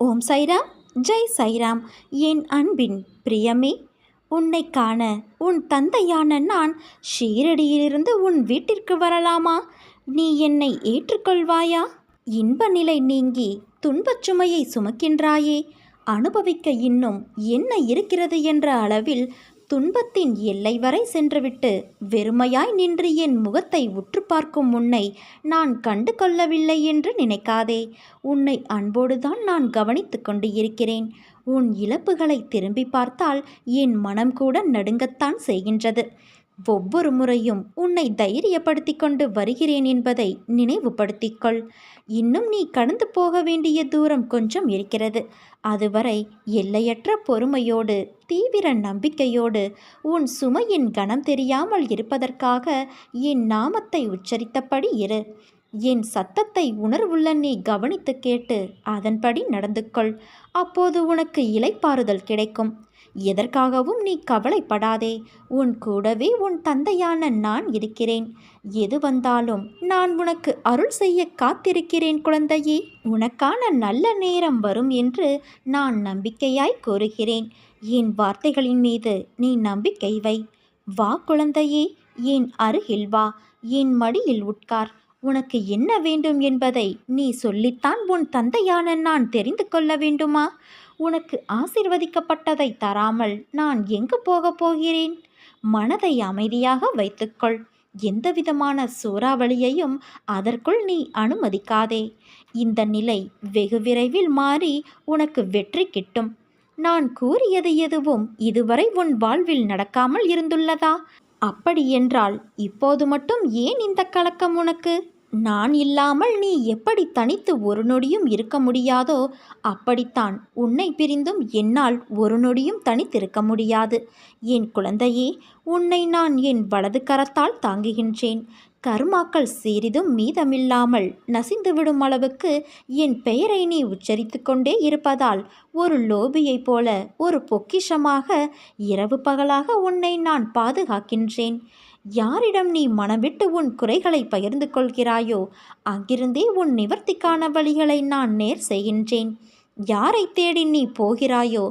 ஓம் சைராம், ஜெய் சைராம். என் அன்பின் பிரியமே, உன்னை காண உன் தந்தையான நான் ஷீரடியிலிருந்து உன் வீட்டிற்கு வரலாமா? நீ என்னை ஏற்றுக்கொள்வாயா? இன்ப நிலை நீங்கி துன்பச் சுமையை சுமக்கின்றாயே, அனுபவிக்க இன்னும் என்ன இருக்கிறது என்ற அளவில் துன்பத்தின் எல்லை வரை சென்றுவிட்டு வெறுமையாய் நின்று என் முகத்தை உற்று பார்க்கும் உன்னை நான் கண்டு கொள்ளவில்லை என்று நினைக்காதே. உன்னை அன்போடுதான் நான் கவனித்து கொண்டு இருக்கிறேன். உன் இழப்புகளை திரும்பி பார்த்தால் என் மனம் கூட நடுங்கத்தான் செய்கின்றது. ஒவ்வொரு முறையும் உன்னை தைரியப்படுத்தி கொண்டு வருகிறேன் என்பதை நினைவுபடுத்திக்கொள். இன்னும் நீ கடந்து போக வேண்டிய தூரம் கொஞ்சம் இருக்கிறது. அதுவரை எல்லையற்ற பொறுமையோடு தீவிர நம்பிக்கையோடு உன் சுமையின் கனம் தெரியாமல் இருப்பதற்காக என் நாமத்தை உச்சரித்தபடி இரு. என் சத்தத்தை உணர்வுள்ள நீ கவனித்து கேட்டு அதன்படி நடந்து கொள். அப்போது உனக்கு இளைப்பாறுதல் கிடைக்கும். எதற்காகவும் நீ கவலைப்படாதே. உன் கூடவே உன் தந்தையான நான் இருக்கிறேன். எது வந்தாலும் நான் உனக்கு அருள் செய்ய காத்திருக்கிறேன் குழந்தையே. உனக்கான நல்ல நேரம் வரும் என்று நான் நம்பிக்கையாய் கூறுகிறேன். என் வார்த்தைகளின் மீது நீ நம்பிக்கை வை. வா குழந்தையே, என் அருகில் வா. என் மடியில் உட்கார். உனக்கு என்ன வேண்டும் என்பதை நீ சொல்லித்தான் உன் தந்தையான நான் தெரிந்து கொள்ள வேண்டுமா? உனக்கு ஆசிர்வதிக்கப்பட்டதை தராமல் நான் எங்கு போகப் போகிறேன்? மனதை அமைதியாக வைத்துக்கொள். எந்தவிதமான சூறாவளியையும் அதற்குள் நீ அனுமதிக்காதே. இந்த நிலை வெகு விரைவில் மாறி உனக்கு வெற்றி கிட்டும். நான் கூறியது எதுவும் இதுவரை உன் வாழ்வில் நடக்காமல் இருந்துள்ளதா? அப்படியென்றால் இப்போது மட்டும் ஏன் இந்த கலக்கம் உனக்கு? நான் இல்லாமல் நீ எப்படி தனித்து ஒரு நொடியும் இருக்க முடியாதோ அப்படித்தான் உன்னை பிரிந்தும் என்னால் ஒரு நொடியும் தனித்திருக்க முடியாது. என் குழந்தையே, உன்னை நான் என் வலது கரத்தால் தாங்குகின்றேன். கர்மாக்கள் சிறிதும் மீதமில்லாமல் நசிந்துவிடும் அளவுக்கு என் பெயரை நீ உச்சரித்து கொண்டே இருப்பதால் ஒரு லோபியைப் போல ஒரு பொக்கிஷமாக இரவு பகலாக உன்னை நான் பாதுகாக்கின்றேன். யாரிடம் நீ மனமிட்டு உன் குறைகளை பகிர்ந்து கொள்கிறாயோ அங்கிருந்தே உன் நிவர்த்திக்கான வழிகளை நான் நேர் செய்கின்றேன். யாரை தேடி நீ போகிறாயோ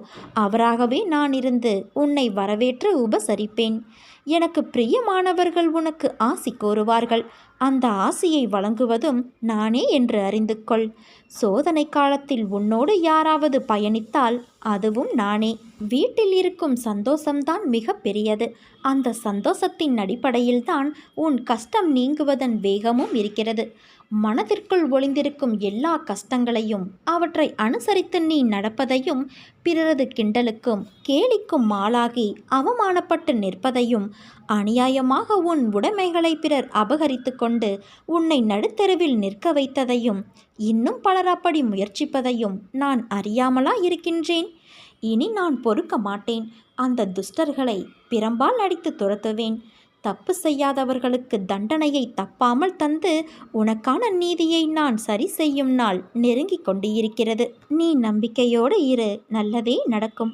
அவராகவே நான் இருந்து உன்னை வரவேற்று உபசரிப்பேன். எனக்கு பிரியமானவர்கள் உனக்கு ஆசி கோருவார்கள். அந்த ஆசியை வழங்குவதும் நானே என்று அறிந்து கொள். சோதனை காலத்தில் உன்னோடு யாராவது பயணித்தால் அதுவும் நானே. வீட்டில் இருக்கும் சந்தோஷம்தான் மிக பெரியது. அந்த சந்தோஷத்தின் அடிப்படையில்தான் உன் கஷ்டம் நீங்குவதன் வேகமும் இருக்கிறது. மனதிற்குள் ஒளிந்திருக்கும் எல்லா கஷ்டங்களையும் அவற்றை அனுசரித்து நீ நடப்பதையும் பிறரது கிண்டலுக்கும் கேலிக்கும் ஆளாகி அவமானப்பட்டு நிற்பதையும் அநியாயமாக உன் உடைமைகளை பிறர் அபகரித்து கொண்டு உன்னை நடுத்தெருவில் நிற்க வைத்ததையும் இன்னும் பலர் அப்படி முயற்சிப்பதையும் நான் அறியாமலா இருக்கின்றேன்? இனி நான் பொறுக்க மாட்டேன். அந்த துஷ்டர்களை பிரம்பால் அடித்து துரத்துவேன். தப்பு செய்யாதவர்களுக்கு தண்டனையை தப்பாமல் தந்து உனக்கான நீதியை நான் சரி செய்யும் நாள் நெருங்கி கொண்டு இருக்கிறது. நீ நம்பிக்கையோடு இரு, நல்லதே நடக்கும்.